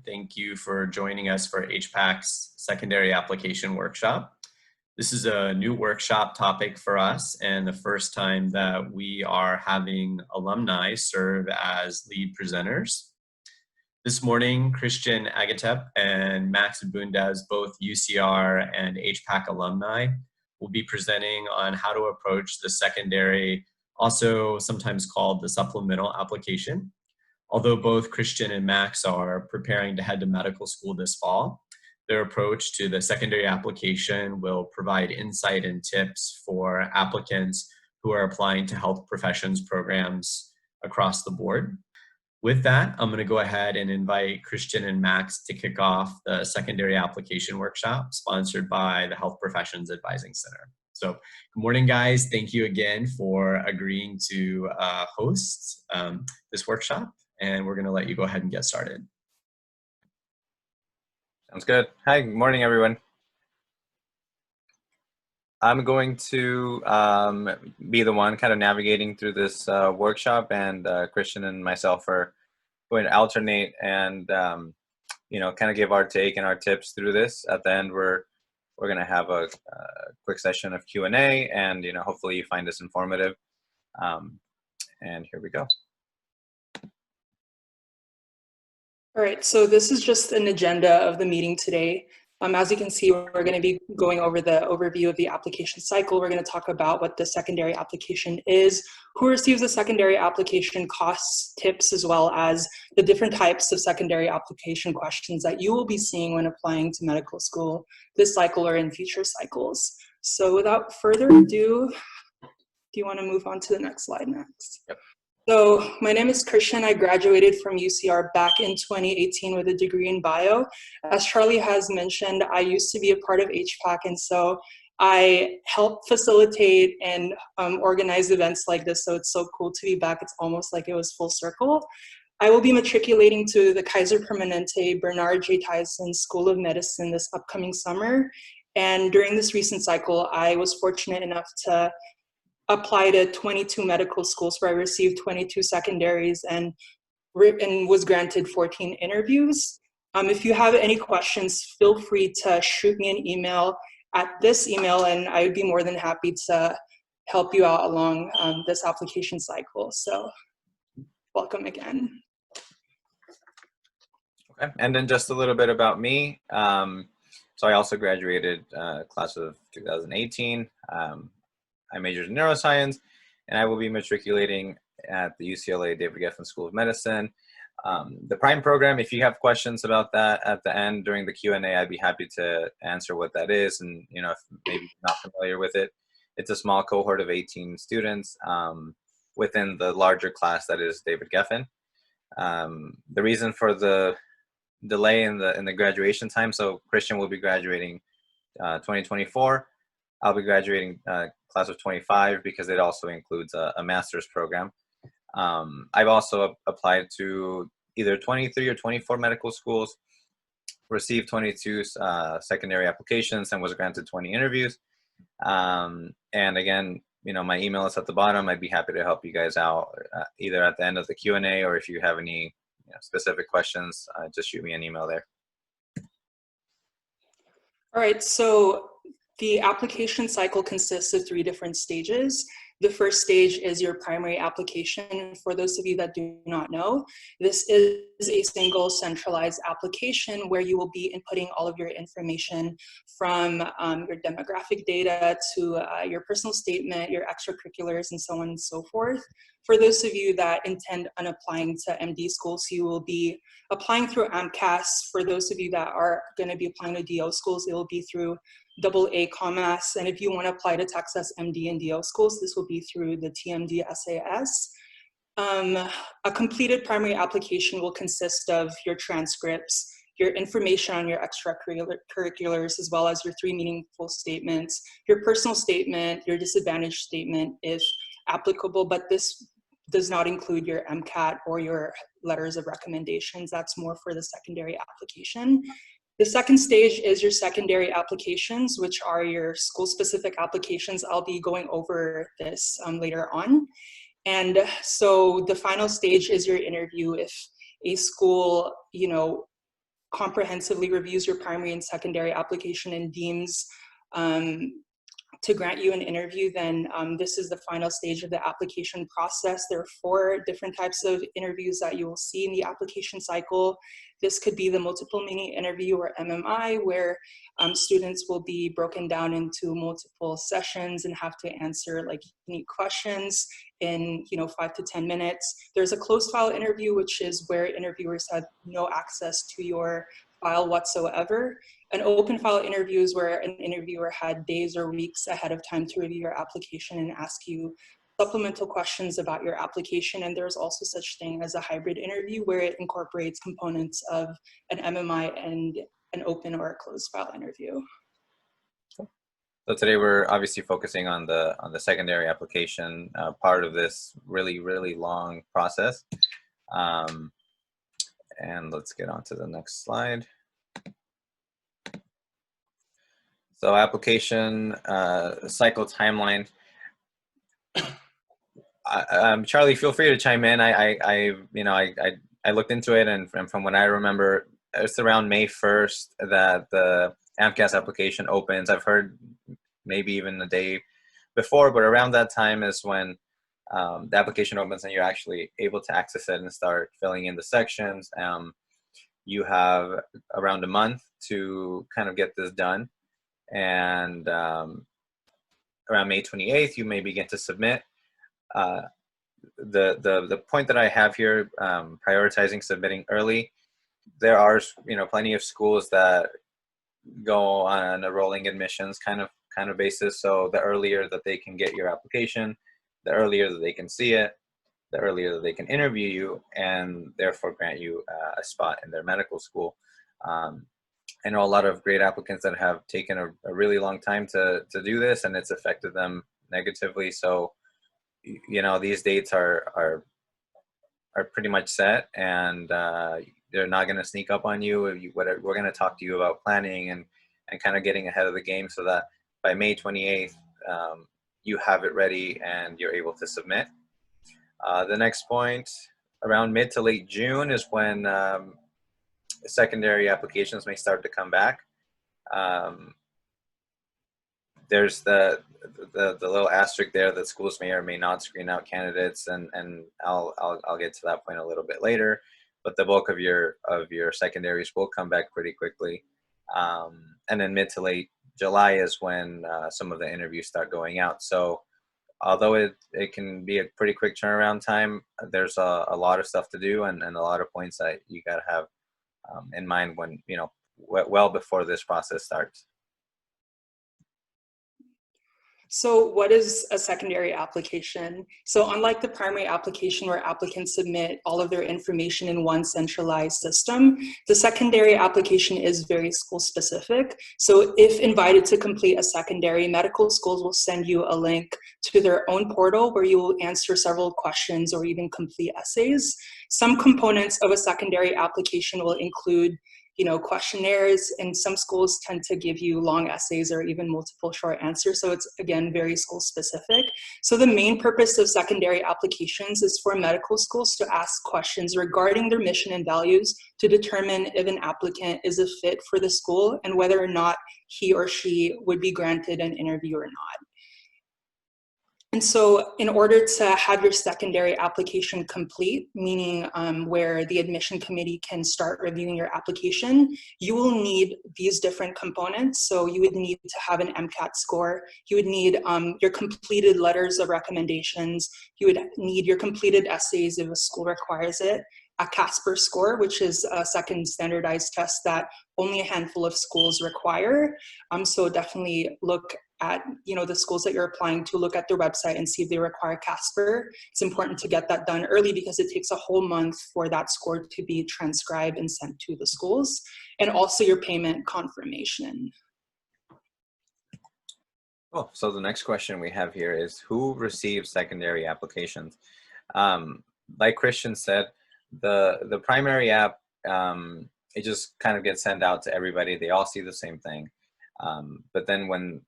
Thank you for joining us for HPAC's Secondary Application Workshop. This is a new workshop topic for us and the first time that we are having alumni serve as lead presenters. This morning, Christian Agatep and Max Bundes, both UCR and HPAC alumni, will be presenting on how to approach the secondary, also sometimes called the supplemental application. Although both Christian and Max are preparing to head to medical school this fall, their approach to the secondary application will provide insight and tips for applicants who are applying to health professions programs across the board. With that, I'm going to go ahead and invite Christian and Max to kick off the secondary application workshop sponsored by the Health Professions Advising Center. So good morning, guys. Thank you again for agreeing to host this workshop. And we're going to let you go ahead and get started. Sounds good. Hi, good morning, everyone. I'm going to be the one kind of navigating through this workshop, and Christian and myself are going to alternate and kind of give our take and our tips through this. At the end, we're going to have a quick session of Q&A, and hopefully you find this informative. And here we go. All right, so this is just an agenda of the meeting today. As you can see, we're going to be going over the overview of the application cycle. We're going to talk about what the secondary application is, who receives a secondary application, costs, tips, as well as the different types of secondary application questions that you will be seeing when applying to medical school this cycle or in future cycles. So without further ado, do you want to move on to the next slide next? Yep. So my name is Christian. I graduated from UCR back in 2018 with a degree in bio. As Charlie has mentioned, I used to be a part of HPAC, and so I help facilitate and organize events like this, so it's so cool to be back. It's almost like it was full circle. I will be matriculating to the Kaiser Permanente Bernard J. Tyson School of Medicine this upcoming summer, and during this recent cycle, I was fortunate enough to apply to 22 medical schools where I received 22 secondaries and was granted 14 interviews. If you have any questions, feel free to shoot me an email at this email, and I would be more than happy to help you out along this application cycle. So welcome again. Okay, and then just a little bit about me. So I also graduated class of 2018. I majored in neuroscience, and I will be matriculating at the UCLA David Geffen School of Medicine. The Prime program, if you have questions about that at the end during the Q&A, I'd be happy to answer what that is. And, if maybe you're not familiar with it, it's a small cohort of 18 students within the larger class that is David Geffen. The reason for the delay in the graduation time, so Christian will be graduating 2024. I'll be graduating class of 25 because it also includes a master's program. I've also applied to either 23 or 24 medical schools, received 22 secondary applications, and was granted 20 interviews. And again, my email is at the bottom. I'd be happy to help you guys out either at the end of the Q&A, or if you have any specific questions, just shoot me an email there. All right, so the application cycle consists of 3 different stages. The first stage is your primary application. For those of you that do not know, this is a single centralized application where you will be inputting all of your information from your demographic data to your personal statement, your extracurriculars, and so on and so forth. For those of you that intend on applying to MD schools, you will be applying through AMCAS. For those of you that are going to be applying to DO schools, it will be through AA COMAS. And if you want to apply to Texas MD and DO schools, this will be through the TMD SAS. A completed primary application will consist of your transcripts, your information on your extracurriculars, as well as your 3 meaningful statements, your personal statement, your disadvantage statement if applicable, but this does not include your MCAT or your letters of recommendations. That's more for the secondary application. The second stage is your secondary applications, which are your school-specific applications. I'll be going over this later on. And so the final stage is your interview. If a school, comprehensively reviews your primary and secondary application and deems to grant you an interview, then this is the final stage of the application process. There are 4 different types of interviews that you will see in the application cycle. This could be the multiple mini interview, or MMI, where students will be broken down into multiple sessions and have to answer like unique questions in 5 to 10 minutes. There's a closed file interview, which is where interviewers have no access to your file whatsoever. An open file interview is where an interviewer had days or weeks ahead of time to review your application and ask you supplemental questions about your application. And there's also such thing as a hybrid interview, where it incorporates components of an MMI and an open or a closed file interview. So today we're obviously focusing on the secondary application part of this really long process. And let's get on to the next slide. So application cycle timeline. Charlie, feel free to chime in. I looked into it, and from what I remember, it's around May 1st that the AMCAS application opens. I've heard maybe even the day before, but around that time is when the application opens and you're actually able to access it and start filling in the sections. You have around a month to kind of get this done, and around May 28th you may begin to submit. The point that I have here, prioritizing submitting early, there are plenty of schools that go on a rolling admissions kind of basis. So the earlier that they can get your application, the earlier that they can see it, the earlier that they can interview you, and therefore grant you a spot in their medical school. I know a lot of great applicants that have taken a really long time to do this, and it's affected them negatively. So, these dates are pretty much set, and they're not going to sneak up on you. We're going to talk to you about planning and kind of getting ahead of the game, so that by May 28th, you have it ready and you're able to submit. The next point, around mid to late June, is when secondary applications may start to come back. There's the little asterisk there that schools may or may not screen out candidates, and I'll get to that point a little bit later. But the bulk of your secondaries will come back pretty quickly, and then mid to late July is when some of the interviews start going out. So although it can be a pretty quick turnaround time, there's a lot of stuff to do and a lot of points that you got to have in mind when well before this process starts. So what is a secondary application? So unlike the primary application, where applicants submit all of their information in one centralized system, the secondary application is very school specific. So if invited to complete a secondary, medical schools will send you a link to their own portal where you will answer several questions or even complete essays. Some components of a secondary application will include questionnaires, and some schools tend to give you long essays or even multiple short answers. So it's, again, very school specific. So the main purpose of secondary applications is for medical schools to ask questions regarding their mission and values to determine if an applicant is a fit for the school and whether or not he or she would be granted an interview or not. And so in order to have your secondary application complete, meaning where the admission committee can start reviewing your application, you will need these different components. So you would need to have an MCAT score. You would need your completed letters of recommendations. You would need your completed essays if a school requires it. A Casper score, which is a second standardized test that only a handful of schools require. So definitely look at the schools that you're applying to, look at their website and see if they require Casper. It's important to get that done early because it takes a whole month for that score to be transcribed and sent to the schools. And also your payment confirmation. Oh, so the next question we have here is, who receives secondary applications? Like Christian said, the primary app, it just kind of gets sent out to everybody. They all see the same thing. But then when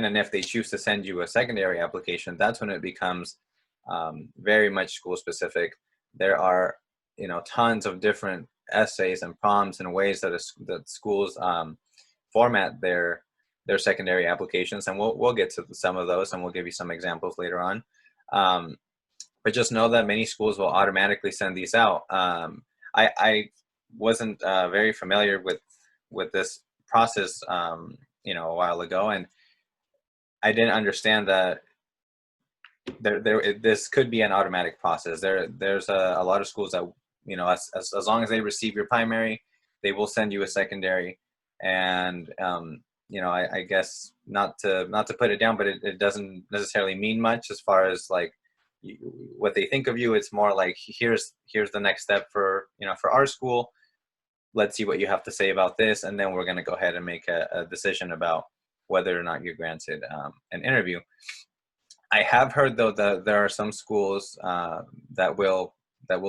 and if they choose to send you a secondary application, that's when it becomes very much school specific. There are tons of different essays and prompts and ways that that schools format their secondary applications, and we'll get to some of those, and we'll give you some examples later on. But just know that many schools will automatically send these out. I wasn't very familiar with this process, a while ago, and I didn't understand that this could be an automatic process. There's a lot of schools that, as long as they receive your primary, they will send you a secondary. And I guess not to put it down, but it doesn't necessarily mean much as far as like what they think of you. It's more like, here's the next step for our school. Let's see what you have to say about this, and then we're going to go ahead and make a decision about whether or not you're granted an interview. I have heard, though, that there are some schools that will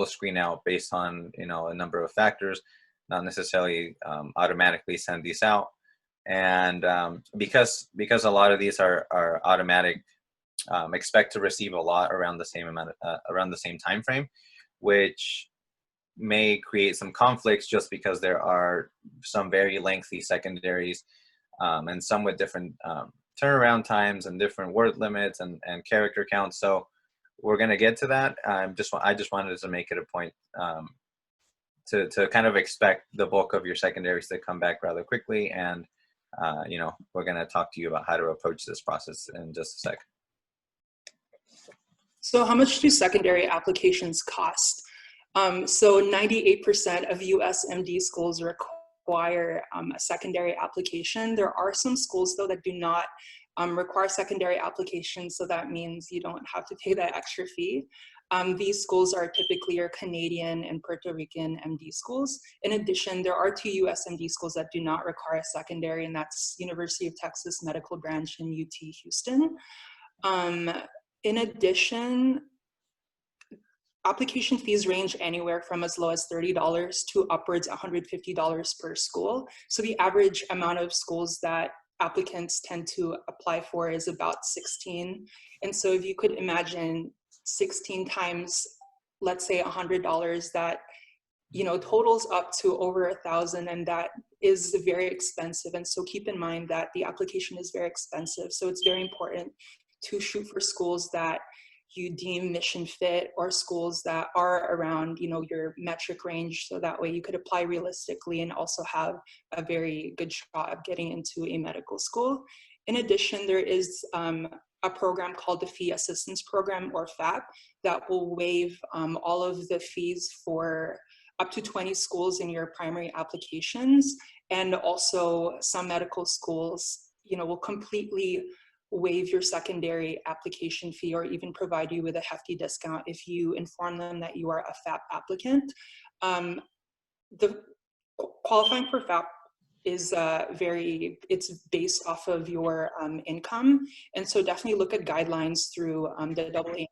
screen out based on a number of factors, not necessarily automatically send these out. And because a lot of these are automatic, expect to receive a lot around the same time frame, which may create some conflicts just because there are some very lengthy secondaries and some with different turnaround times and different word limits and character counts. So we're going to get to that. I just wanted to make it a point to kind of expect the bulk of your secondaries to come back rather quickly. And, we're going to talk to you about how to approach this process in just a sec. So how much do secondary applications cost? So 98% of US MD schools require a secondary application. There are some schools, though, that do not require secondary applications, so that means you don't have to pay that extra fee. These schools are typically your Canadian and Puerto Rican MD schools. In addition, there are 2 US MD schools that do not require a secondary, and that's University of Texas Medical Branch and UT Houston. In addition, application fees range anywhere from as low as $30 to upwards $150 per school. So the average amount of schools that applicants tend to apply for is about 16. And so if you could imagine 16 times, let's say $100, that totals up to over $1,000, and that is very expensive. And so keep in mind that the application is very expensive. So it's very important to shoot for schools that you deem mission fit, or schools that are around your metric range, so that way you could apply realistically and also have a very good shot of getting into a medical school. In addition, there is a program called the Fee Assistance Program, or FAP, that will waive all of the fees for up to 20 schools in your primary applications. And also some medical schools will completely waive your secondary application fee, or even provide you with a hefty discount if you inform them that you are a FAP applicant. The qualifying for FAP is it's based off of your income. And so definitely look at guidelines through the AAMC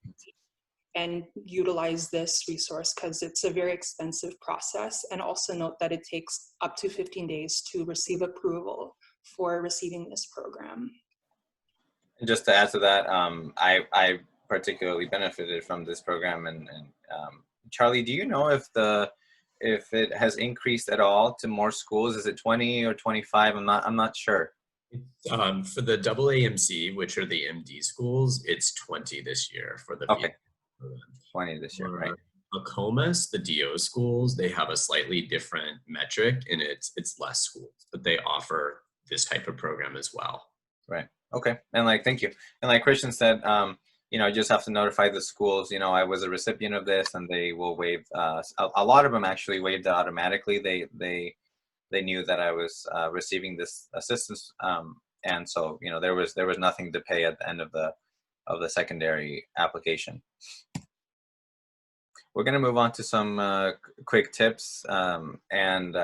and utilize this resource, because it's a very expensive process. And also note that it takes up to 15 days to receive approval for receiving this program. And just to add to that, I particularly benefited from this program. And Charlie, do you know if it has increased at all to more schools? Is it 20 or 25? I'm not sure. For the AAMC, which are the MD schools, it's 20 this year for the okay. 20 this year, right? ACOMAS, the DO schools, they have a slightly different metric, and it's less schools, but they offer this type of program as well. Right. Okay. And thank you. And like Christian said, you just have to notify the schools, I was a recipient of this, and they will waive, a lot of them actually waived it automatically. They knew that I was receiving this assistance. And so, there was nothing to pay at the end of the secondary application. We're going to move on to some quick tips and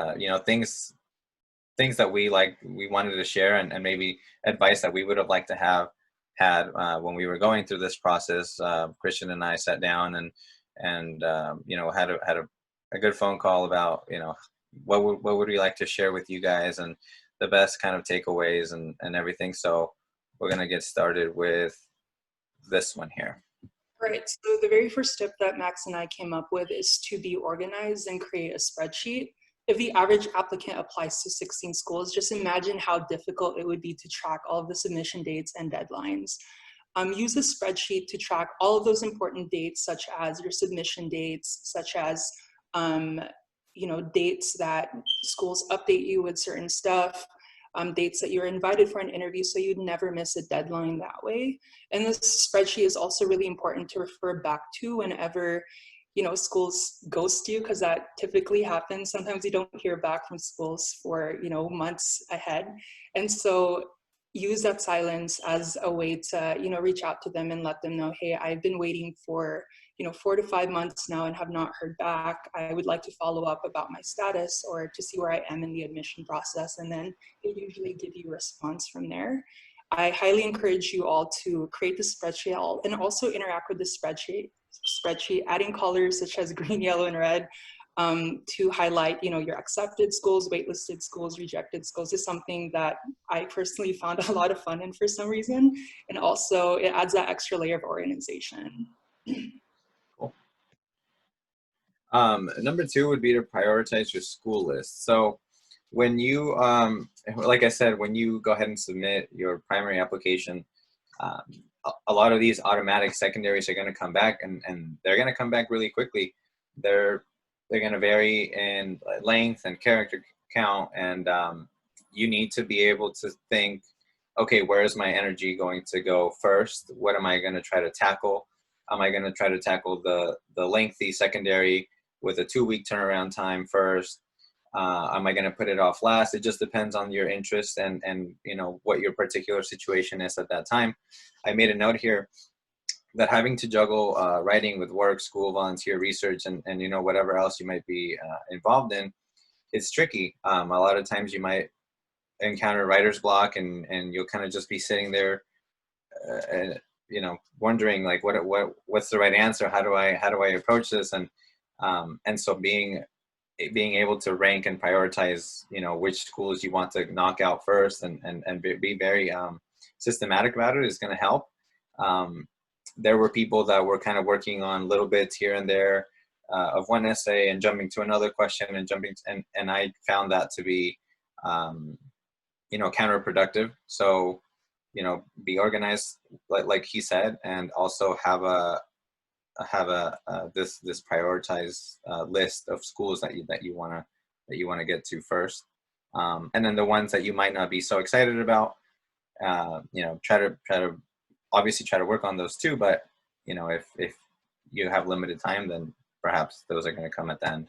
things that we wanted to share, and maybe advice that we would have liked to have had when we were going through this process. Christian and I sat down and had a good phone call about what would we like to share with you guys, and the best kind of takeaways and everything. So we're gonna get started with this one here. Right, so the very first tip that Max and I came up with is to be organized and create a spreadsheet. If the average applicant applies to 16 schools, just imagine how difficult it would be to track all of the submission dates and deadlines. Use a spreadsheet to track all of those important dates, such as your submission dates, such as dates that schools update you with certain stuff, dates that you're invited for an interview, so you'd never miss a deadline that way. And this spreadsheet is also really important to refer back to whenever schools ghost you, because that typically happens. Sometimes you don't hear back from schools for months ahead, and so use that silence as a way to reach out to them and let them know, hey, I've been waiting for 4 to 5 months now and have not heard back. I would like to follow up about my status or to see where I am in the admission process, and then they usually give you a response from there. I highly encourage you all to create the spreadsheet and also interact with the spreadsheet, adding colors such as green, yellow, and red to highlight, your accepted schools, waitlisted schools, rejected schools is something that I personally found a lot of fun in for some reason. And also it adds that extra layer of organization. Cool. Number 2 would be to prioritize your school list. So when you, like I said, when you go ahead and submit your primary application, a lot of these automatic secondaries are going to come back, and they're going to come back really quickly. They're going to vary in length and character count, and you need to be able to think, okay, where is my energy going to go first? What am I going to try to tackle? Am I going to try to tackle the lengthy secondary with a 2-week turnaround time first? Am I going to put it off last? It just depends on your interest and what your particular situation is at that time. I made a note here that having to juggle writing with work, school, volunteer, research, and whatever else you might be involved in, it's tricky. A lot of times you might encounter writer's block, and you'll kind of just be sitting there, wondering like what's the right answer? How do I approach this? And so being able to rank and prioritize, which schools you want to knock out first, and be very systematic about it is going to help. There were people that were kind of working on little bits here and there of one essay and jumping to another question and I found that to be, counterproductive. So, be organized, like he said, and also have this prioritized list of schools that you want to get to first, and then the ones that you might not be so excited about, try to obviously try to work on those too. But if you have limited time, then perhaps those are going to come at the end.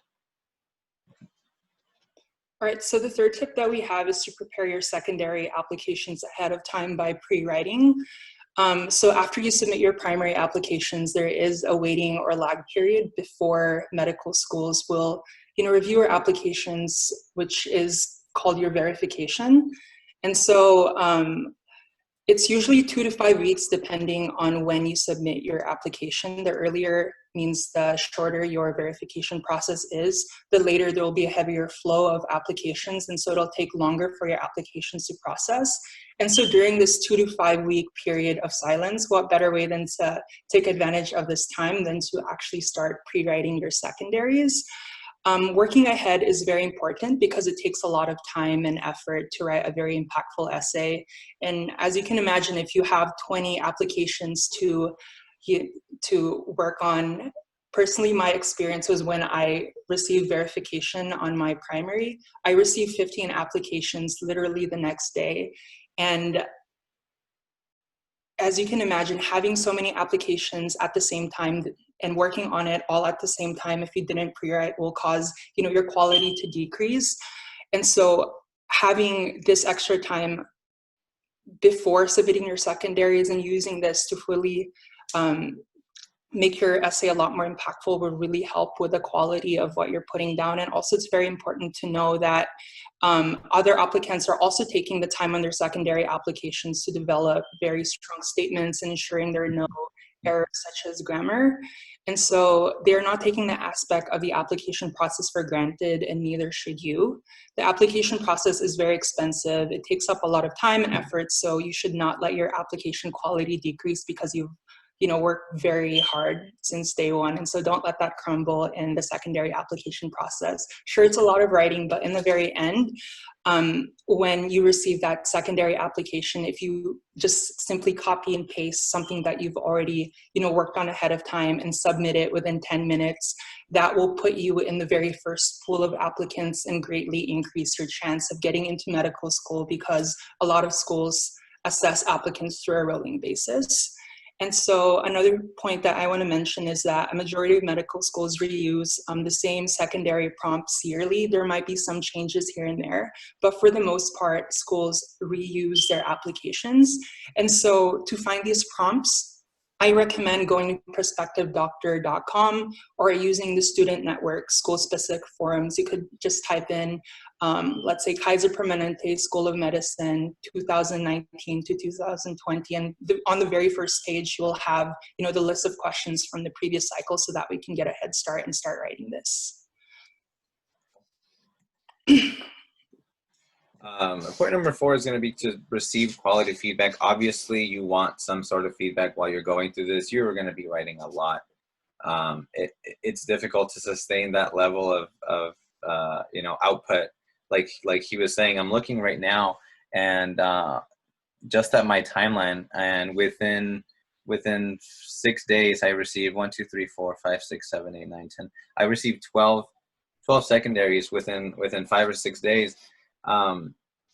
All right, so the third tip that we have is to prepare your secondary applications ahead of time by pre-writing. So after you submit your primary applications, there is a waiting or lag period before medical schools will, review your applications, which is called your verification. And so it's usually 2 to 5 weeks depending on when you submit your application. The earlier means the shorter your verification process is, the later there will be a heavier flow of applications, and so it'll take longer for your applications to process. And so during this 2 to 5 week period of silence, what better way than to take advantage of this time than to actually start pre-writing your secondaries. Working ahead is very important because it takes a lot of time and effort to write a very impactful essay. And as you can imagine, if you have 20 applications to work on, personally, my experience was when I received verification on my primary, I received 15 applications literally the next day. And as you can imagine, having so many applications at the same time and working on it all at the same time, if you didn't pre-write, will cause your quality to decrease. And so having this extra time before submitting your secondaries and using this to fully make your essay a lot more impactful will really help with the quality of what you're putting down. And also it's very important to know that other applicants are also taking the time on their secondary applications to develop very strong statements and ensuring there are no errors such as grammar. And so they're not taking the aspect of the application process for granted, and neither should you. The application process is very expensive. It takes up a lot of time and effort, so you should not let your application quality decrease because you've worked very hard since day one. And so don't let that crumble in the secondary application process. Sure, it's a lot of writing, but in the very end, when you receive that secondary application, if you just simply copy and paste something that you've already, worked on ahead of time and submit it within 10 minutes, that will put you in the very first pool of applicants and greatly increase your chance of getting into medical school, because a lot of schools assess applicants through a rolling basis. And so another point that I want to mention is that a majority of medical schools reuse the same secondary prompts yearly. There might be some changes here and there, but for the most part, schools reuse their applications. And so to find these prompts, I recommend going to prospectivedoctor.com or using the Student Network school-specific forums. You could just type in, let's say, Kaiser Permanente School of Medicine 2019 to 2020, and on the very first page, you will have, the list of questions from the previous cycle, so that we can get a head start and start writing this. Point number 4 is going to be to receive quality feedback. Obviously, you want some sort of feedback while you're going through this. You're going to be writing a lot. It's difficult to sustain that level of output. Like he was saying, I'm looking right now, and just at my timeline, and within 6 days, I received 1, 2, 3, 4, 5, 6, 7, 8, 9, 10. I received 12 secondaries within 5 or 6 days.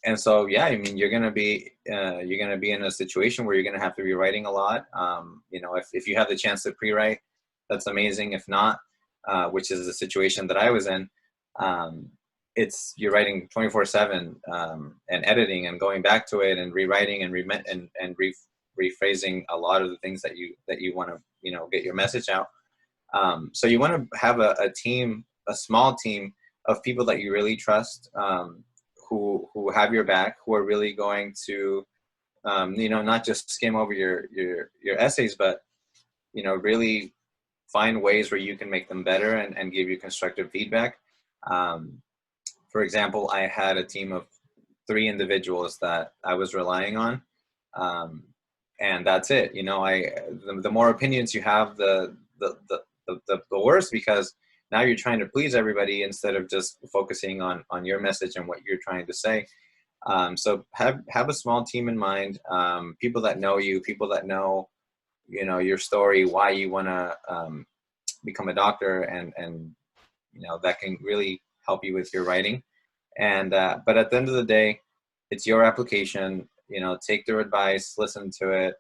And so, yeah, I mean, you're gonna be in a situation where you're gonna have to be writing a lot. If you have the chance to pre-write, that's amazing. If not, which is the situation that I was in, you're writing 24/7 and editing and going back to it and rewriting and rephrasing a lot of the things that you want to get your message out. So you want to have a team, a small team of people that you really trust. Who have your back, who are really going to, not just skim over your essays, but, really find ways where you can make them better and give you constructive feedback. For example, I had a team of 3 individuals that I was relying on, and that's it. The more opinions you have, the worse, because now you're trying to please everybody instead of just focusing on your message and what you're trying to say. So have a small team in mind, people that know you, people that know, your story, why you want to become a doctor, and that can really help you with your writing. And but at the end of the day, it's your application. Take their advice, listen to it.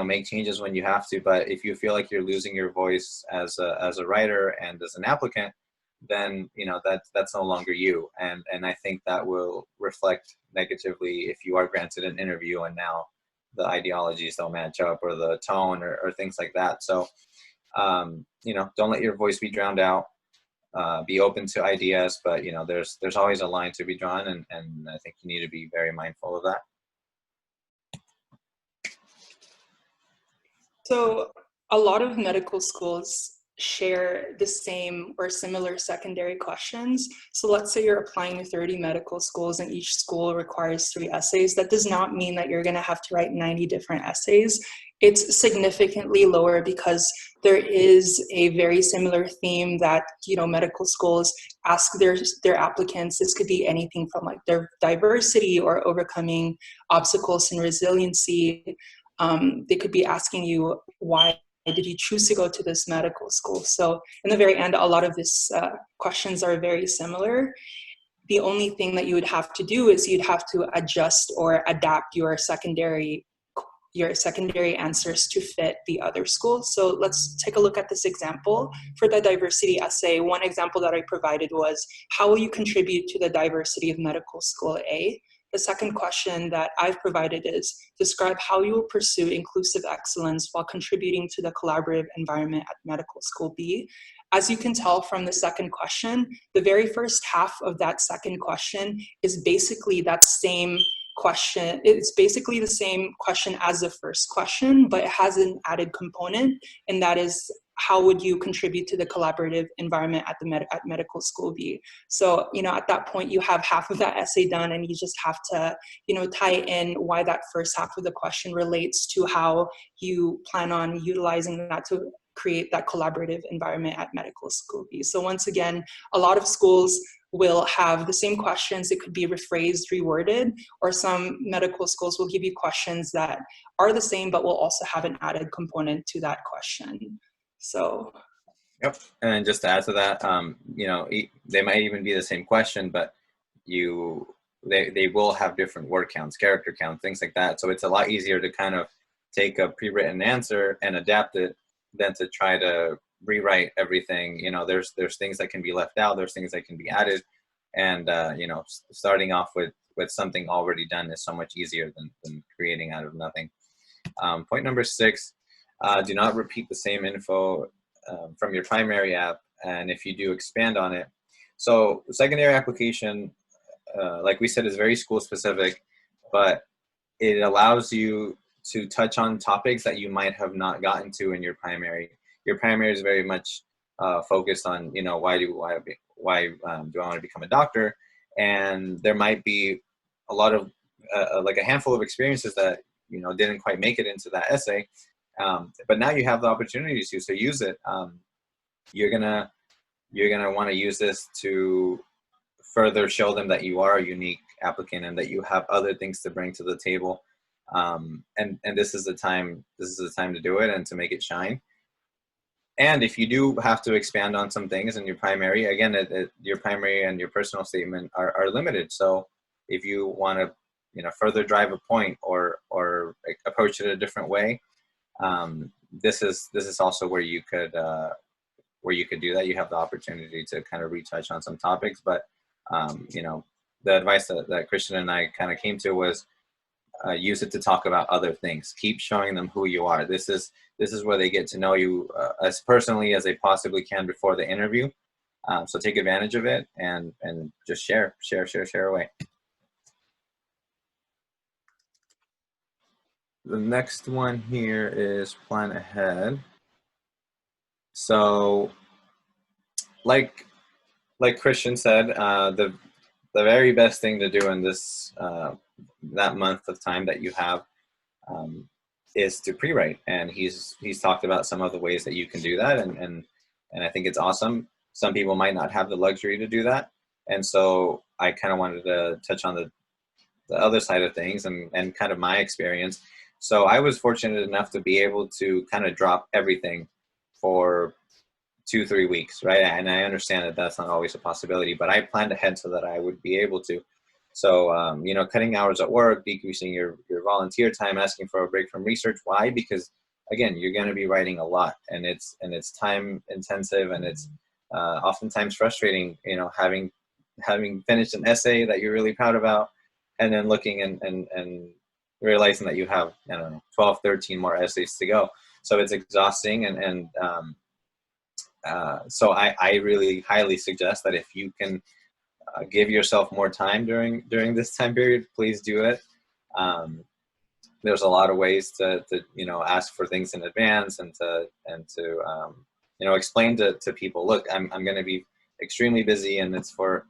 Make changes when you have to, but if you feel like you're losing your voice as a writer and as an applicant, then that's no longer you, and I think that will reflect negatively if you are granted an interview and now the ideologies don't match up, or the tone, or things like that. So don't let your voice be drowned out. Be open to ideas, but there's always a line to be drawn, and I think you need to be very mindful of that. So a lot of medical schools share the same or similar secondary questions. So let's say you're applying to 30 medical schools and each school requires 3 essays. That does not mean that you're going to have to write 90 different essays. It's significantly lower because there is a very similar theme that, medical schools ask their applicants. This could be anything from like their diversity or overcoming obstacles and resiliency. They could be asking you, why did you choose to go to this medical school? So in the very end, a lot of these questions are very similar. The only thing that you would have to do is you'd have to adjust or adapt your secondary answers to fit the other schools. So let's take a look at this example. For the diversity essay, one example that I provided was, how will you contribute to the diversity of medical school A? The second question that I've provided is, describe how you will pursue inclusive excellence while contributing to the collaborative environment at medical school B. As you can tell from the second question, the very first half of that second question is basically that same question. It's basically the same question as the first question, but it has an added component, and that is how would you contribute to the collaborative environment at the at medical school be? So, you know, at that point you have half of that essay done, and you just have to, you know, tie in why that first half of the question relates to how you plan on utilizing that to create that collaborative environment at medical school B. So once again, a lot of schools will have the same questions. It could be rephrased, reworded, or some medical schools will give you questions that are the same, but will also have an added component to that question. So. Yep. And then just to add to that, you know, they might even be the same question, but they will have different word counts, character counts, things like that. So it's a lot easier to kind of take a pre-written answer and adapt it than to try to rewrite everything. You know, there's things that can be left out, there's things that can be added, and you know, starting off with something already done is so much easier than creating out of nothing. Point number 6, do not repeat the same info from your primary app, and if you do, expand on it. So the secondary application, like we said, is very school specific, but it allows you to touch on topics that you might have not gotten to in your primary. Your primary is very much focused on, you know, why do I want to become a doctor? And there might be a lot of like a handful of experiences that, you know, didn't quite make it into that essay. But now you have the opportunity to, so use it. You're gonna want to use this to further show them that you are a unique applicant and that you have other things to bring to the table. And this is the time to do it and to make it shine. And if you do have to expand on some things in your primary, again, your primary and your personal statement are limited. So if you want to, you know, further drive a point or approach it a different way, this is also where you could do that. You have the opportunity to kind of retouch on some topics, but you know, the advice that Christian and I kind of came to was use it to talk about other things. Keep showing them who you are. This is where they get to know you as personally as they possibly can before the interview. So take advantage of it and just share away. The next one here is plan ahead. So like Christian said, the very best thing to do in this that month of time that you have is to pre-write, and he's talked about some of the ways that you can do that, and I think it's awesome. Some people might not have the luxury to do that, and so I kind of wanted to touch on the other side of things and kind of my experience. So I was fortunate enough to be able to kind of drop everything for 2-3 weeks, right? And I understand that that's not always a possibility, but I planned ahead so that I would be able to. So, you know, cutting hours at work, decreasing your volunteer time, asking for a break from research. Why? Because again, you're going to be writing a lot, and it's time intensive, and it's oftentimes frustrating, you know, having finished an essay that you're really proud about, and then looking and realizing that you have, I don't know, 12, 13 more essays to go. So it's exhausting, so I really highly suggest that if you can give yourself more time during this time period, please do it. There's a lot of ways to you know, ask for things in advance and to you know, explain to people, look, I'm going to be extremely busy, and it's for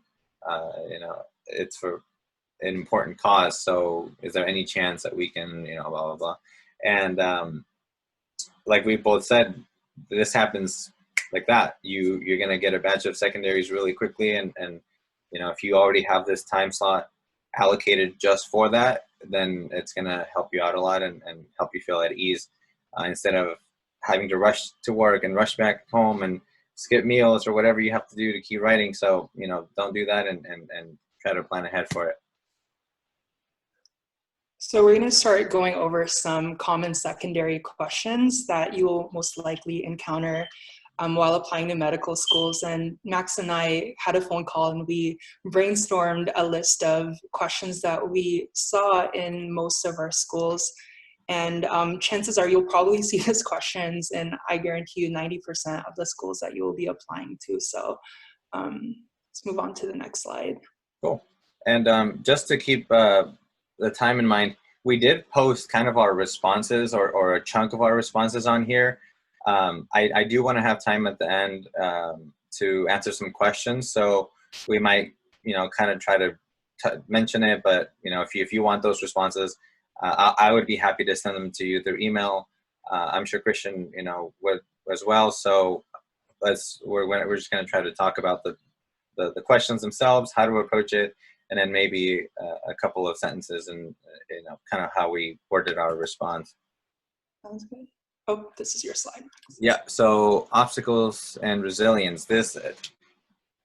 you know, it's for an important cause. So is there any chance that we can, you know, blah blah blah. And like we both said, this happens like that. You're going to get a batch of secondaries really quickly, and you know, if you already have this time slot allocated just for that, then it's going to help you out a lot and help you feel at ease, instead of having to rush to work and rush back home and skip meals or whatever you have to do to keep writing. So, you know, don't do that, and try to plan ahead for it. So we're going to start going over some common secondary questions that you will most likely encounter while applying to medical schools. And Max and I had a phone call, and we brainstormed a list of questions that we saw in most of our schools. And chances are you'll probably see these questions in, I guarantee you, 90% of the schools that you will be applying to. So let's move on to the next slide. Cool. And just to keep the time in mind, we did post kind of our responses or a chunk of our responses on here. I do want to have time at the end to answer some questions. So we might, kind of try to mention it, but if you want those responses, I would be happy to send them to you through email. I'm sure Christian, would as well. So we're just going to try to talk about the questions themselves, how to approach it, and then maybe a couple of sentences and kind of how we worded our response. Sounds good. Oh, this is your slide. Yeah. So obstacles and resilience. This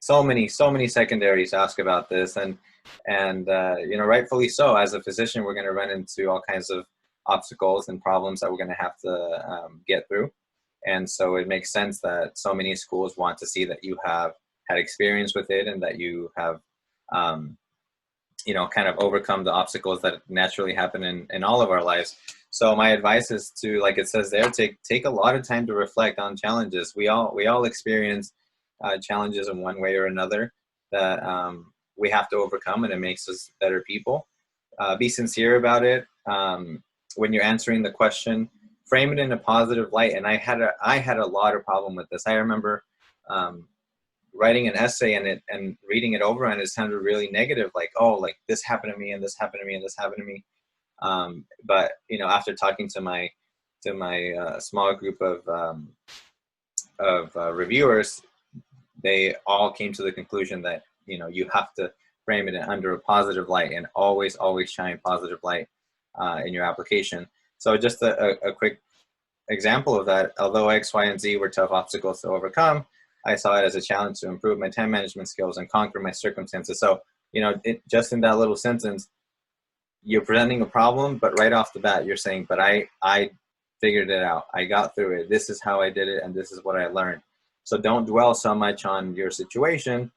so many secondaries ask about this, and rightfully so. As a physician, we're going to run into all kinds of obstacles and problems that we're going to have to get through. And so it makes sense that so many schools want to see that you have had experience with it and that you have, kind of overcome the obstacles that naturally happen in all of our lives. So my advice is to, like it says there, take a lot of time to reflect on challenges. We all experience challenges in one way or another that we have to overcome, and it makes us better people. Be sincere about it. When you're answering the question, frame it in a positive light. And I had a lot of problem with this. I remember writing an essay and reading it over, and it sounded really negative, like, oh, like this happened to me and this happened to me and this happened to me. But after talking to my small group of reviewers, they all came to the conclusion that you have to frame it under a positive light, and always shine positive light in your application. So just a quick example of that: although X, Y, and Z were tough obstacles to overcome, I saw it as a challenge to improve my time management skills and conquer my circumstances. So just in that little sentence, you're presenting a problem, but right off the bat, you're saying, but I figured it out. I got through it. This is how I did it, and this is what I learned. So don't dwell so much on your situation.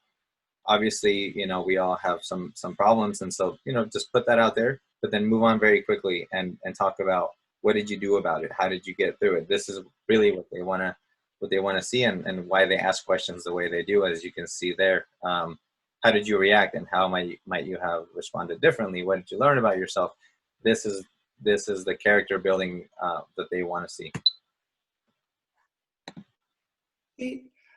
Obviously, we all have some problems, and so just put that out there, but then move on very quickly and talk about what did you do about it? How did you get through it? This is really what they want to see, and why they ask questions the way they do, as you can see there. How did you react, and how might you have responded differently? What did you learn about yourself? This is the character building that they want to see.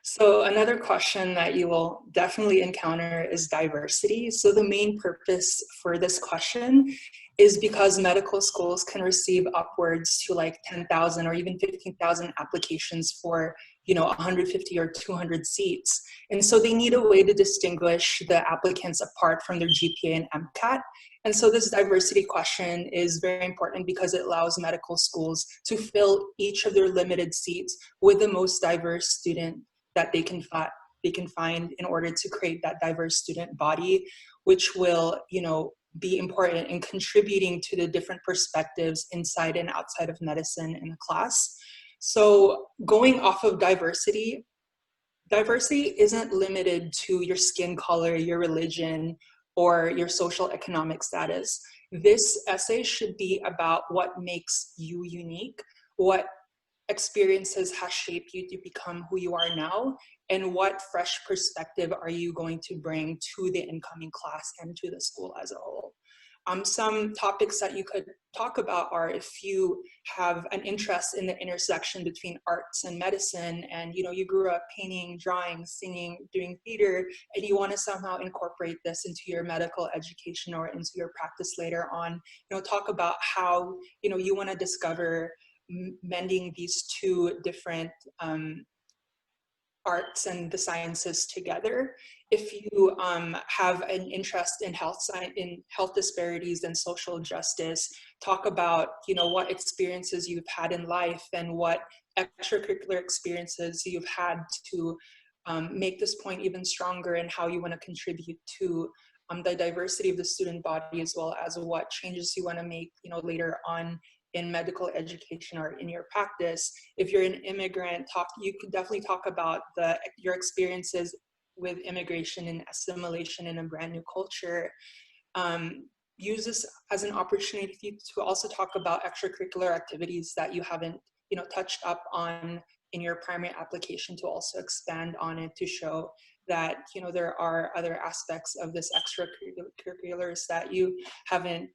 So another question that you will definitely encounter is diversity. So the main purpose for this question is because medical schools can receive upwards to like 10,000 or even 15,000 applications for 150 or 200 seats. And so they need a way to distinguish the applicants apart from their GPA and MCAT. And so this diversity question is very important because it allows medical schools to fill each of their limited seats with the most diverse student that they can find in order to create that diverse student body, which will be important in contributing to the different perspectives inside and outside of medicine in the class. So going off of diversity isn't limited to your skin color, your religion, or your social economic status. This essay should be about what makes you unique, what experiences has shaped you to become who you are now, and what fresh perspective are you going to bring to the incoming class and to the school as a whole. Some topics that you could talk about are if you have an interest in the intersection between arts and medicine, and you grew up painting, drawing, singing, doing theater, and you want to somehow incorporate this into your medical education or into your practice later on. Talk about how you want to discover mending these two different arts and the sciences together. If you have an interest in health science, in health disparities and social justice, talk about what experiences you've had in life and what extracurricular experiences you've had to make this point even stronger, and how you want to contribute to the diversity of the student body, as well as what changes you want to make later on in medical education or in your practice. If you're an immigrant, you could definitely talk about your experiences with immigration and assimilation in a brand new culture. Use this as an opportunity to also talk about extracurricular activities that you haven't touched up on in your primary application, to also expand on it, to show that there are other aspects of this extracurriculars that you haven't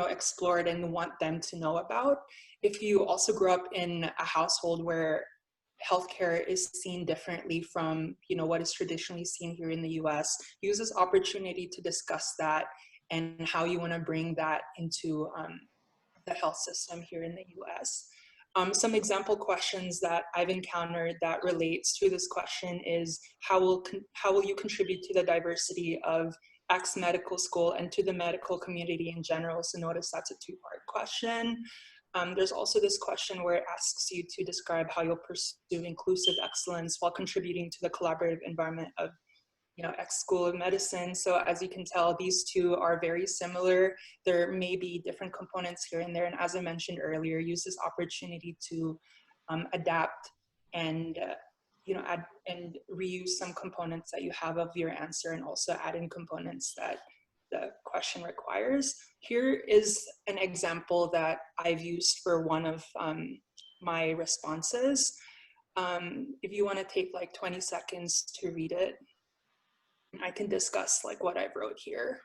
explored and want them to know about. if you also grew up in a household where healthcare is seen differently from, what is traditionally seen here in the US, use this opportunity to discuss that and how you want to bring that into the health system here in the US. Some example questions that I've encountered that relates to this question is, how will you contribute to the diversity of X medical school and to the medical community in general? So notice that's a two-part question. There's also this question where it asks you to describe how you'll pursue inclusive excellence while contributing to the collaborative environment of X School of Medicine. So as you can tell, these two are very similar. There may be different components here and there. And as I mentioned earlier, use this opportunity to adapt and add and reuse some components that you have of your answer, and also add in components that the question requires. Here is an example that I've used for one of my responses. If you want to take like 20 seconds to read it, I can discuss like what I wrote here.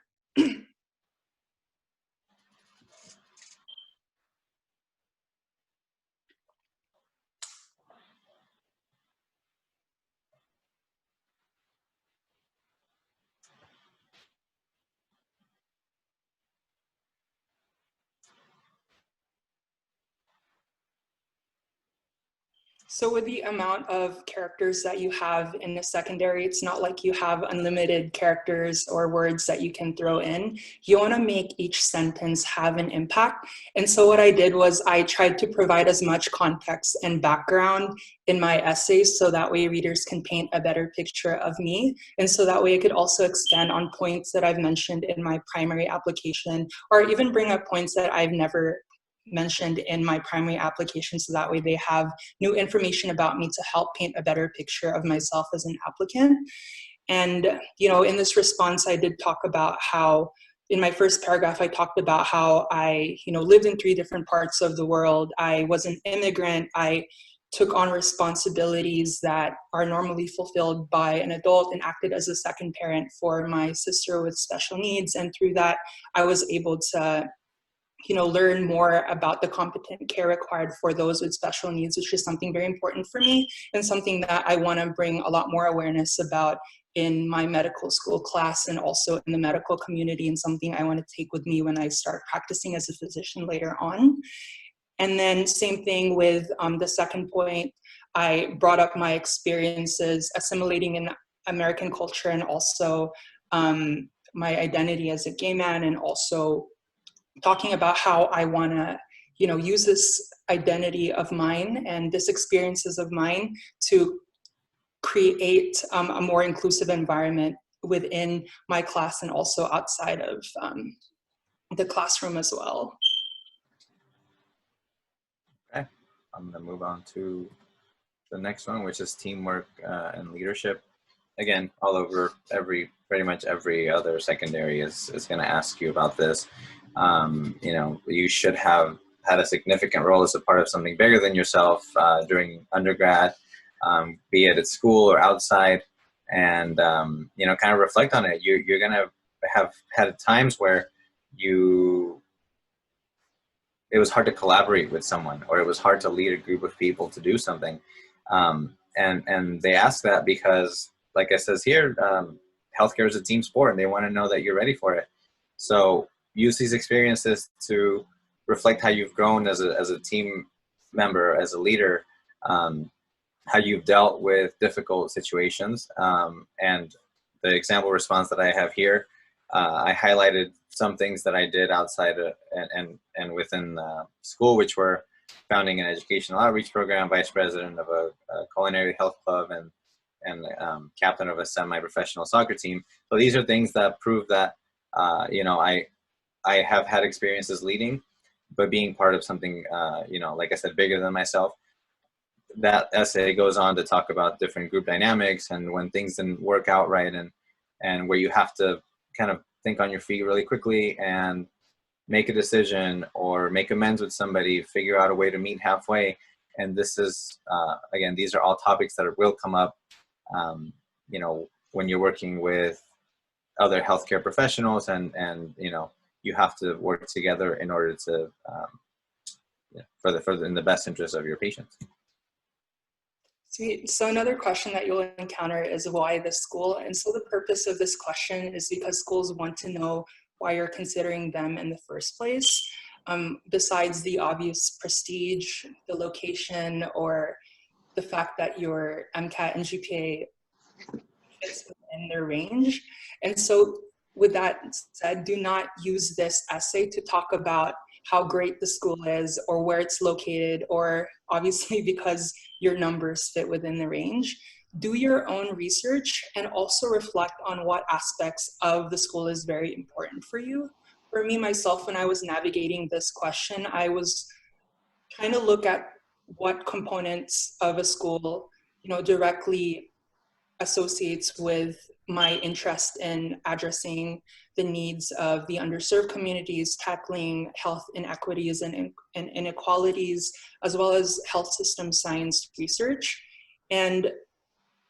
So with the amount of characters that you have in the secondary, it's not like you have unlimited characters or words that you can throw in. You want to make each sentence have an impact. And so what I did was I tried to provide as much context and background in my essays so that way readers can paint a better picture of me. And so that way I could also expand on points that I've mentioned in my primary application, or even bring up points that I've never mentioned in my primary application, so that way they have new information about me to help paint a better picture of myself as an applicant. And in this response, I did talk about how, in my first paragraph, I talked about how I lived in 3 different parts of the world. I was an immigrant. I took on responsibilities that are normally fulfilled by an adult and acted as a second parent for my sister with special needs. And through that, I was able to learn more about the competent care required for those with special needs, which is something very important for me and something that I want to bring a lot more awareness about in my medical school class and also in the medical community, and something I want to take with me when I start practicing as a physician later on. And then same thing with the second point, I brought up my experiences assimilating in American culture, and also my identity as a gay man, and also talking about how I want to, use this identity of mine and this experiences of mine to create a more inclusive environment within my class and also outside of the classroom as well. Okay, I'm gonna move on to the next one, which is teamwork and leadership. Again, all over pretty much every other secondary is gonna ask you about this. You should have had a significant role as a part of something bigger than yourself during undergrad, be it at school or outside, and kind of reflect on it. You're gonna have had times where it was hard to collaborate with someone, or it was hard to lead a group of people to do something, and they ask that because, like it says here, healthcare is a team sport, and they want to know that you're ready for it. So use these experiences to reflect how you've grown as a team member, as a leader, how you've dealt with difficult situations. And the example response that I have here, I highlighted some things that I did outside and within school, which were founding an educational outreach program, vice president of a culinary health club, and captain of a semi-professional soccer team. So these are things that prove that I have had experiences leading, but being part of something, like I said, bigger than myself. That essay goes on to talk about different group dynamics and when things didn't work out right, and where you have to kind of think on your feet really quickly and make a decision or make amends with somebody, figure out a way to meet halfway. And this is, again, these are all topics that will come up, when you're working with other healthcare professionals, and you have to work together in order to in the best interest of your patients. Sweet. So another question that you'll encounter is why this school? And so the purpose of this question is because schools want to know why you're considering them in the first place. Besides the obvious prestige, the location, or the fact that your MCAT and GPA fits within their range. And so with that said, do not use this essay to talk about how great the school is or where it's located, or obviously because your numbers fit within the range. Do your own research and also reflect on what aspects of the school is very important for you. For me, myself, when I was navigating this question, I was trying to look at what components of a school, directly associates with my interest in addressing the needs of the underserved communities, tackling health inequities and inequalities, as well as health system science research. And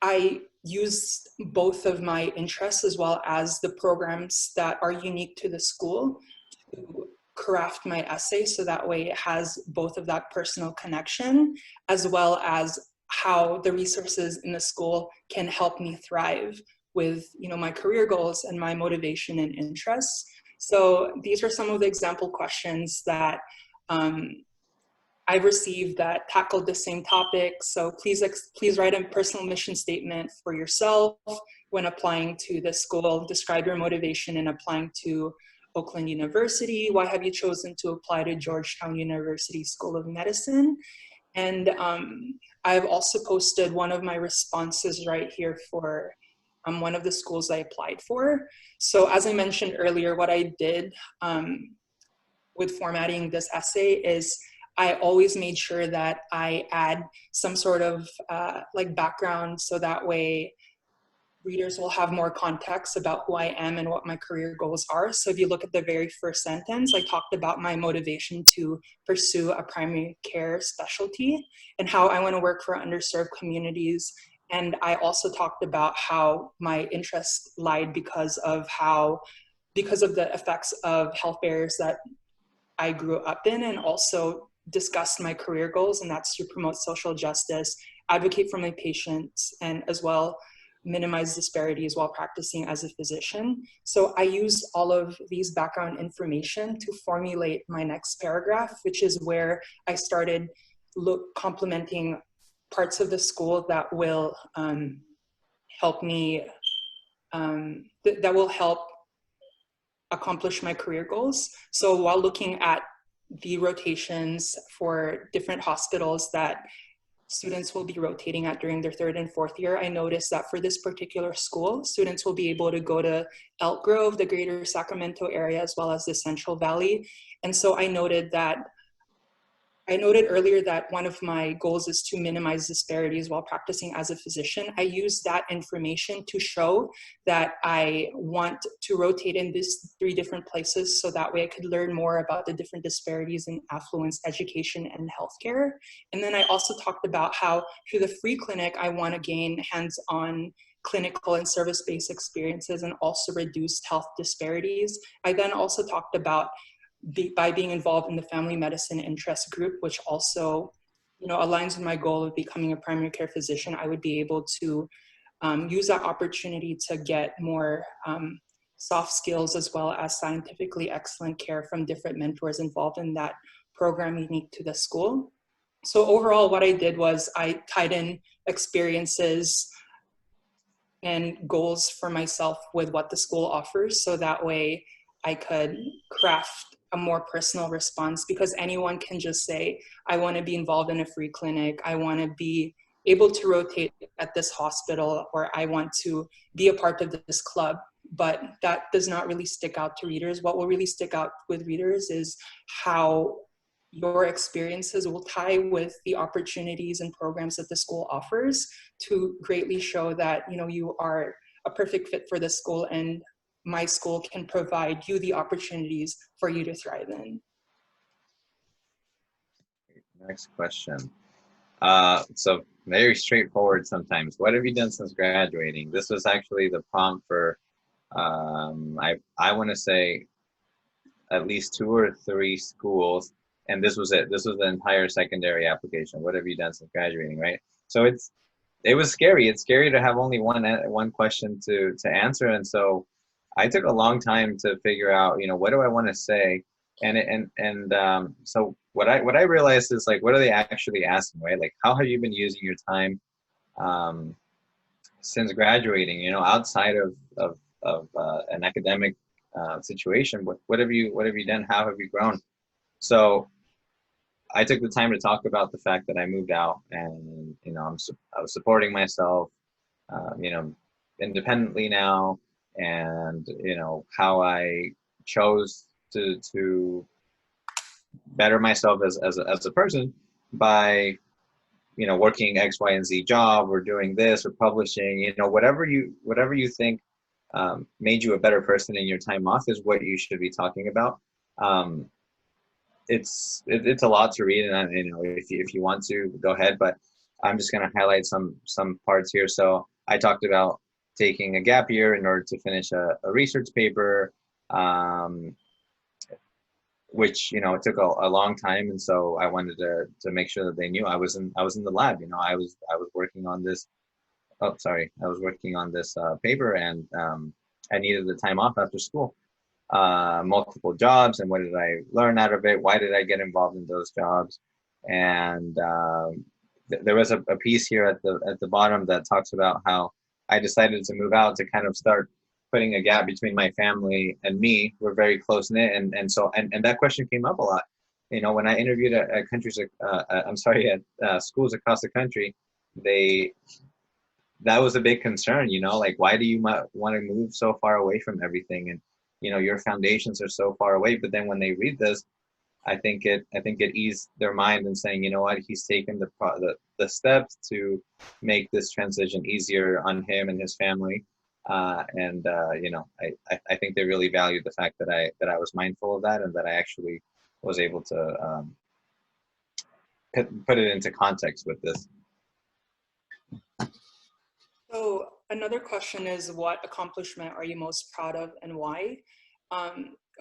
I used both of my interests as well as the programs that are unique to the school to craft my essay, so that way it has both of that personal connection as well as how the resources in the school can help me thrive with my career goals and my motivation and interests. So these are some of the example questions that I've received that tackled the same topic. So please write a personal mission statement for yourself when applying to the school. Describe your motivation in applying to Oakland University. Why have you chosen to apply to Georgetown University School of Medicine? And I've also posted one of my responses right here for one of the schools I applied for. So as I mentioned earlier, what I did with formatting this essay is I always made sure that I add some sort of background, so that way readers will have more context about who I am and what my career goals are. So if you look at the very first sentence, I talked about my motivation to pursue a primary care specialty and how I want to work for underserved communities. And I also talked about how my interest lied because of the effects of health barriers that I grew up in, and also discussed my career goals, and that's to promote social justice, advocate for my patients, and as well minimize disparities while practicing as a physician. So I used all of these background information to formulate my next paragraph, which is where I started complementing parts of the school that will help me, that will help accomplish my career goals. So while looking at the rotations for different hospitals that students will be rotating at during their third and fourth year, I noticed that for this particular school, students will be able to go to Elk Grove, the greater Sacramento area, as well as the Central Valley. And so I noted earlier that one of my goals is to minimize disparities while practicing as a physician. I used that information to show that I want to rotate in these 3 different places, so that way I could learn more about the different disparities in affluence, education, and healthcare. And then I also talked about how through the free clinic, I want to gain hands-on clinical and service-based experiences and also reduce health disparities. I then also talked about by being involved in the family medicine interest group, which also, aligns with my goal of becoming a primary care physician. I would be able to use that opportunity to get more soft skills as well as scientifically excellent care from different mentors involved in that program unique to the school. So overall, what I did was I tied in experiences and goals for myself with what the school offers, so that way I could craft a more personal response, because anyone can just say, I want to be involved in a free clinic, I want to be able to rotate at this hospital, or I want to be a part of this club. But that does not really stick out to readers. What will really stick out with readers is how your experiences will tie with the opportunities and programs that the school offers to greatly show that, you are a perfect fit for the school, and my school can provide you the opportunities for you to thrive in. Next question. So very straightforward sometimes. What have you done since graduating? This was actually the prompt for, I want to say at least 2 or 3 schools. and this was it. This was the entire secondary application. What have you done since graduating, right? So it was scary. It's scary to have only one question to answer, and so I took a long time to figure out, you know, what do I want to say, so what I realized is, like, what are they actually asking, right? Like, how have you been using your time since graduating? You know, outside of an academic situation, what have you done? How have you grown? So I took the time to talk about the fact that I moved out, and you know, I was supporting myself, you know, independently now, and you know how I chose to better myself as a person by, you know, working X, Y, and Z job, or doing this, or publishing. You know, whatever you think made you a better person in your time off is what you should be talking about. It's a lot to read, and you know, if you want to, go ahead, but I'm just going to highlight some parts here. So I talked about taking a gap year in order to finish a research paper, which, you know, it took a long time, and so I wanted to make sure that they knew I was in the lab. You know, I was working on this. Oh, sorry, I was working on this paper, and I needed the time off after school. Multiple jobs, and what did I learn out of it? Why did I get involved in those jobs? And there was a piece here at the bottom that talks about how I decided to move out to kind of start putting a gap between my family and me. We're very close knit, and so that question came up a lot. You know, when I interviewed at schools across the country, that was a big concern. You know, like, why do you want to move so far away from everything? And you know, your foundations are so far away. But then when they read this, I think it eased their mind in saying, you know what, he's taken the steps to make this transition easier on him and his family. You know, I think they really valued the fact that I was mindful of that, and that I actually was able to put it into context with this. So another question is, what accomplishment are you most proud of, and why?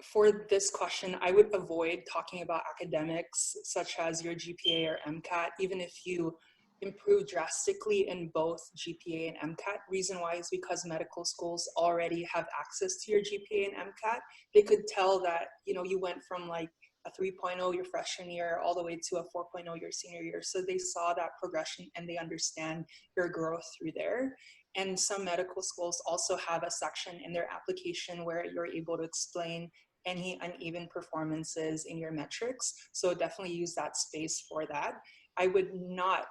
For this question, I would avoid talking about academics such as your GPA or MCAT, even if you improve drastically in both GPA and MCAT. Reason why is because medical schools already have access to your GPA and MCAT. They could tell that, you know, you went from like a 3.0 your freshman year all the way to a 4.0 your senior year. So they saw that progression, and they understand your growth through there. And some medical schools also have a section in their application where you're able to explain any uneven performances in your metrics. So definitely use that space for that. I would not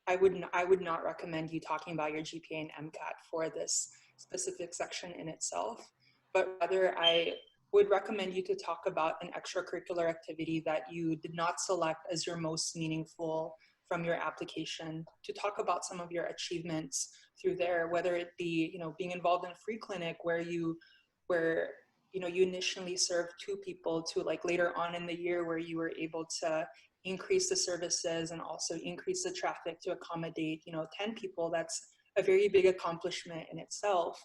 recommend you talking about your GPA and MCAT for this specific section in itself, but rather I would recommend you to talk about an extracurricular activity that you did not select as your most meaningful from your application, to talk about some of your achievements through there, whether it be, you know, being involved in a free clinic where you initially served 2 people, to like later on in the year where you were able to increase the services and also increase the traffic to accommodate, you know, 10 people. That's a very big accomplishment in itself.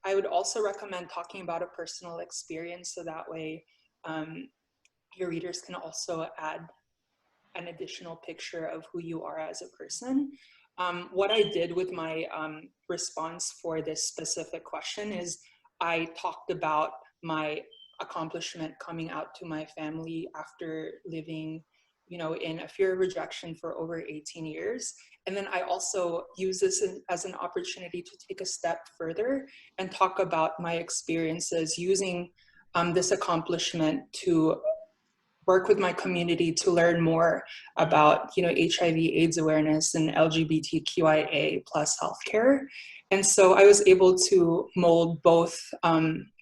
I would also recommend talking about a personal experience, so that way your readers can also add an additional picture of who you are as a person. What I did with my response for this specific question is I talked about my accomplishment coming out to my family after living, you know, in a fear of rejection for over 18 years. And then I also use this as an opportunity to take a step further and talk about my experiences using this accomplishment to work with my community to learn more about, you know, HIV/AIDS awareness and LGBTQIA+ healthcare. And so I was able to mold both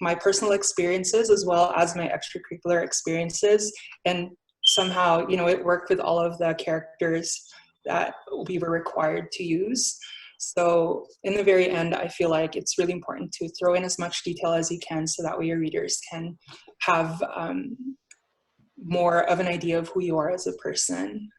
my personal experiences as well as my extracurricular experiences, and somehow, you know, it worked with all of the characters that we were required to use. So in the very end, I feel like it's really important to throw in as much detail as you can, so that way your readers can have more of an idea of who you are as a person.